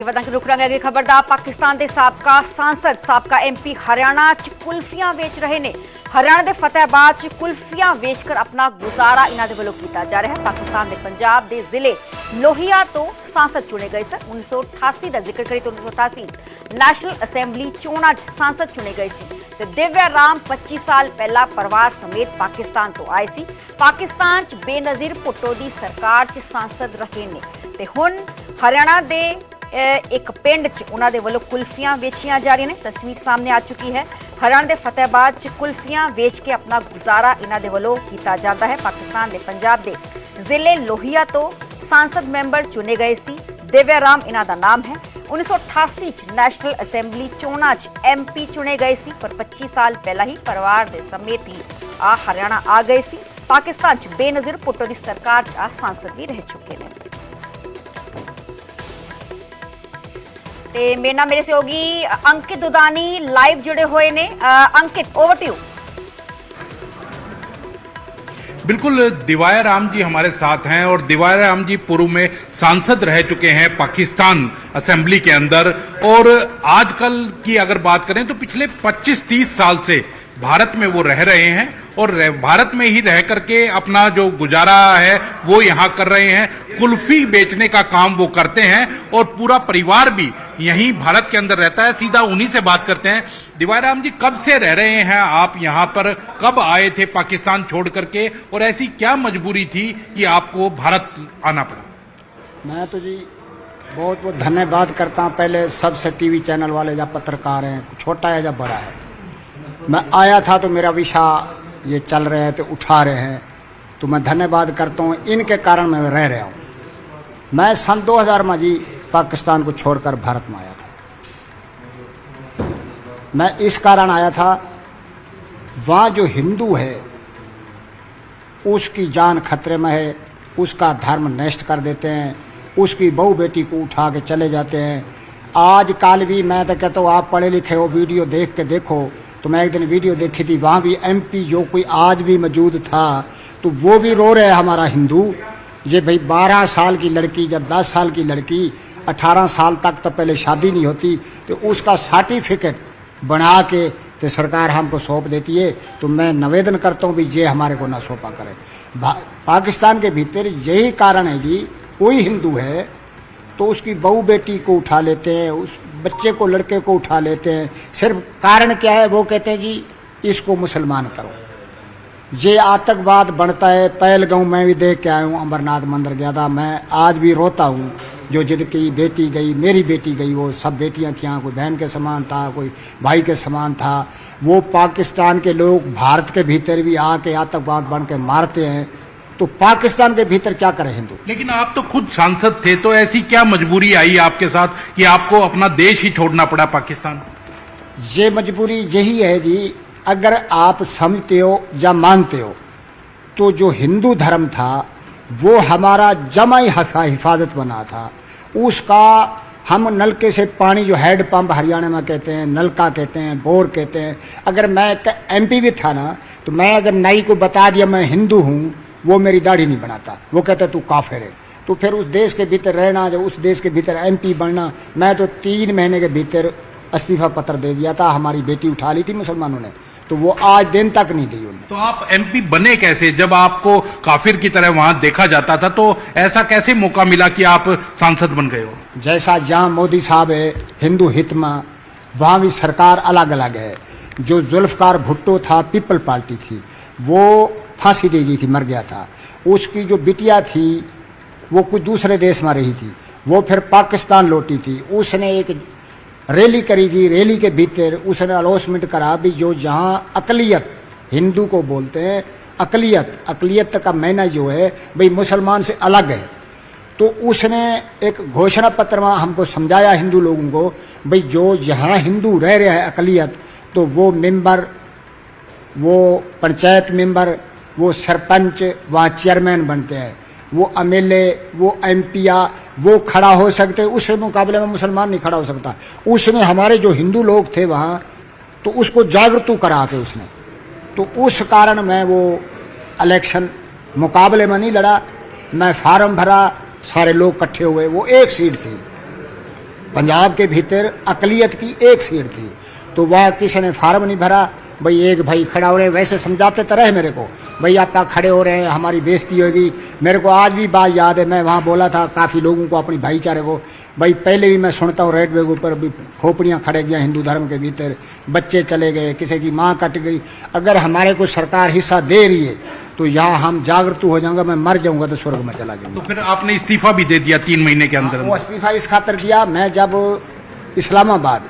वधांगे रुक रंगे अगे खबरदार पाकिस्तान के साबका सांसद साबका MP हरियाणा च कुल्फियां वेच रहे ने। हरियाणा के फतेहाबाद च कुल्फियां वेचकर अपना गुजारा इन्हां दे वल्लों कीता जा रहा है। पाकिस्तान के पंजाब के जिले लोहिया तो सांसद चुने गए सन। 1988 का जिक्र करें तो 1988 नैशनल असैम्बली चोणां च सांसद चुने गए सी। दिव्या राम 25 साल पहला परिवार समेत पाकिस्तान तो आए सी। पाकिस्तान च बेनजीर भुट्टो की सरकार च सांसद रहे ने ते हुण हरियाणा दे एक पिंड च उन्हां दे वल्लों कुल्फियां वेचियां जा रही ने। तस्वीर सामने आ चुकी है। हरियाणा के फतेहाबाद च कुल्फियां वेच के अपना गुजारा इन्हां दे वल्लों कीता जाता है। पाकिस्तान के पंजाब के जिले लोहिया तो सांसद मैंबर चुने गए सी। दिव्या राम इन्हां दा नाम है। 1988 च नैशनल असैम्बली चोणां च MP चुने गए सी, पर 25 साल पहला ही परिवार दे समेत ही हरियाणा आ गए सी। पाकिस्तान च बेनजीर भुट्टो की सरकार च सांसद भी रह चुके हैं। मेरे नाम मेरे से होगी अंकित दुदानी लाइव जुड़े हुए ने। अंकित, ओवर टू यू। बिल्कुल, दिवाया राम जी हमारे साथ हैं और दिवाया राम जी पूर्व में सांसद रह चुके हैं पाकिस्तान असेंबली के अंदर। और आजकल की अगर बात करें तो पिछले 25-30 साल से भारत में वो रह रहे हैं और भारत में ही रह करके अपना जो गुजारा है वो यहाँ कर रहे हैं। कुल्फी बेचने का काम वो करते हैं और पूरा परिवार भी यहीं भारत के अंदर रहता है। सीधा उन्हीं से बात करते हैं। दिवाया राम जी, कब से रह रहे हैं आप यहाँ पर? कब आए थे पाकिस्तान छोड़ करके और ऐसी क्या मजबूरी थी कि आपको भारत आना पड़ा? मैं तो जी बहुत बहुत धन्यवाद करता हूँ पहले सबसे TV चैनल वाले या पत्रकार हैं, छोटा है या बड़ा है। मैं आया था तो मेरा विषय ये चल रहे हैं तो उठा रहे हैं, तो मैं धन्यवाद करता हूँ। इनके कारण मैं रह रहा हूँ। मैं सन 2000 में जी पाकिस्तान को छोड़कर भारत में आया था। मैं इस कारण आया था, वहाँ जो हिंदू है उसकी जान खतरे में है, उसका धर्म नष्ट कर देते हैं, उसकी बहू बेटी को उठा के चले जाते हैं। आज कल भी मैं तो कहता हूँ, आप पढ़े लिखे हो, वीडियो देख के देखो। तो मैं एक दिन वीडियो देखी थी, वहाँ भी MP जो कोई आज भी मौजूद था तो वो भी रो रहे हैं हमारा हिंदू। ये भाई 12 साल की लड़की या 10 साल की लड़की 18 साल तक तो पहले शादी नहीं होती, तो उसका सर्टिफिकेट बना के तो सरकार हमको सौंप देती है। तो मैं निवेदन करता हूँ भी ये हमारे को ना सौंपा करे। पाकिस्तान के भीतर यही कारण है जी, कोई हिंदू है तो उसकी बहू बेटी को उठा लेते हैं, उस बच्चे को लड़के को उठा लेते हैं। सिर्फ कारण क्या है? वो कहते हैं जी इसको मुसलमान करो। ये आतंकवाद बढ़ता है। पहलगांव मैं भी देख के आया हूँ, अमरनाथ मंदिर गया था। मैं आज भी रोता हूँ, जो जिनकी बेटी गई, मेरी बेटी गई, वो सब बेटियाँ थी, कोई बहन के समान था, कोई भाई के समान था। वो पाकिस्तान के लोग भारत के भीतर भी आके आतंकवाद बन के मारते हैं, तो पाकिस्तान के भीतर क्या करे हिंदू? लेकिन आप तो खुद सांसद थे, तो ऐसी क्या मजबूरी आई आपके साथ कि आपको अपना देश ही छोड़ना पड़ा पाकिस्तान? ये मजबूरी यही है जी, अगर आप समझते हो या मानते हो तो जो हिंदू धर्म था वो हमारा जमा हिफाजत बना था। उसका हम नलके से पानी, जो हैंड पंप हरियाणा में कहते हैं, नलका कहते हैं, बोर कहते हैं। अगर मैं MP भी था ना, तो मैं अगर नाई को बता दिया मैं हिंदू हूँ, वो मेरी दाढ़ी नहीं बनाता, वो कहता तू काफिर है। तो फिर उस देश के भीतर रहना, जब उस देश के भीतर MP बनना, मैं तो 3 महीने के भीतर इस्तीफा पत्र दे दिया था। हमारी बेटी उठा ली थी मुसलमानों ने, तो वो आज दिन तक नहीं दी उन्होंने। तो आप MP बने कैसे? जब आपको काफिर की तरह वहां देखा जाता था, तो ऐसा कैसे मौका मिला कि आप सांसद बन गए हो? जैसा जहाँ मोदी साहब है हिंदू हित में, वहाँ भी सरकार अलग अलग है। जो जुल्फकार भुट्टो था, पीपल पार्टी थी, वो फांसी दे गई थी, मर गया था। उसकी जो बिटिया थी वो कुछ दूसरे देश में रही थी, वो फिर पाकिस्तान लौटी थी। उसने एक रैली करी थी, रैली के भीतर उसने अनाउंसमेंट करा भी जो जहाँ अकलियत हिंदू को बोलते हैं, अकलियत का मायना जो है भाई मुसलमान से अलग है। तो उसने एक घोषणा पत्र में हमको समझाया हिंदू लोगों को, भाई जो जहाँ हिंदू रह रहे हैं अकलियत, तो वो मेंबर, वो पंचायत मेंबर, वो सरपंच, वहाँ चेयरमैन बनते हैं, वो MLA, वो MP वो खड़ा हो सकते। उसके मुकाबले में मुसलमान नहीं खड़ा हो सकता। उसने हमारे जो हिंदू लोग थे वहाँ, तो उसको जागरूक करा के उसने, तो उस कारण मैं वो इलेक्शन मुकाबले में नहीं लड़ा। मैं फार्म भरा, सारे लोग इकट्ठे हुए, वो एक सीट थी। पंजाब के भीतर अकलियत की एक सीट थी, तो वह किसी ने फार्म नहीं भरा। भाई एक भाई खड़ा हो रहे, वैसे समझाते तो रहे मेरे को, भाई आप खड़े हो रहे हैं, हमारी बेइज्जती होगी। मेरे को आज भी बात याद है, मैं वहाँ बोला था काफ़ी लोगों को, अपनी भाईचारे को, भाई पहले भी मैं सुनता हूँ रेड वे के ऊपर भी खोपड़ियाँ खड़े गया हिंदू धर्म के भीतर, बच्चे चले गए, किसी की माँ कट गई। अगर हमारे को सरकार हिस्सा दे रही है तो यहाँ हम जागरूक हो जाऊंगा, मैं मर जाऊंगा तो स्वर्ग में चला जाऊंगा। तो फिर आपने इस्तीफा भी दे दिया 3 महीने के अंदर? वो इस्तीफा इस खातर दिया, मैं जब इस्लामाबाद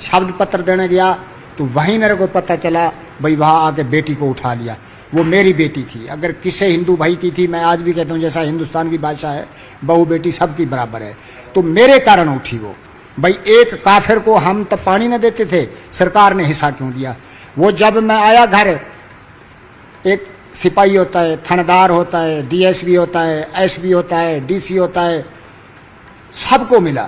शब्द पत्र देने गया तो वहीं मेरे को पता चला, भाई वहाँ आके बेटी को उठा लिया। वो मेरी बेटी थी, अगर किसी हिंदू भाई की थी, मैं आज भी कहता हूँ जैसा हिंदुस्तान की भाषा है, बहू बेटी सबकी बराबर है, तो मेरे कारण उठी वो। भाई एक काफिर को हम तो पानी न देते थे, सरकार ने हिस्सा क्यों दिया? वो जब मैं आया घर, एक सिपाही होता है, थानेदार होता है, डीएसपी होता है, एसपी होता है, डीसी होता है, सबको मिला,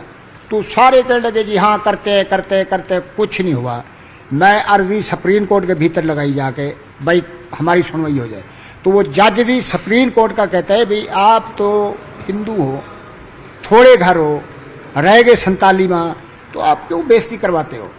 तो सारे कहने लगे जी हाँ करते करते करते, कुछ नहीं हुआ। मैं अर्जी सुप्रीम कोर्ट के भीतर लगाई जाके, भाई हमारी सुनवाई हो जाए। तो वो जज भी सुप्रीम कोर्ट का कहता है, भाई आप तो हिंदू हो, थोड़े घर हो, रह गए 47 माह, तो आप क्यों बेइज्जती करवाते हो?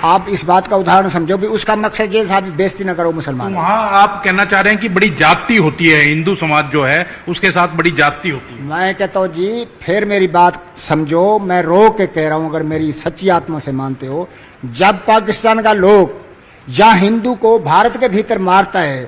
आप इस बात का उदाहरण समझो भी, उसका मकसद ये था बेइज्जती न करो मुसलमान। तो वहाँ आप कहना चाह रहे हैं कि बड़ी जाति होती है, हिंदू समाज जो है उसके साथ बड़ी जाति होती है। मैं कहता हूँ जी, फिर मेरी बात समझो, मैं रो के कह रहा हूँ, अगर मेरी सच्ची आत्मा से मानते हो, जब पाकिस्तान का लोग या हिंदू को भारत के भीतर मारता है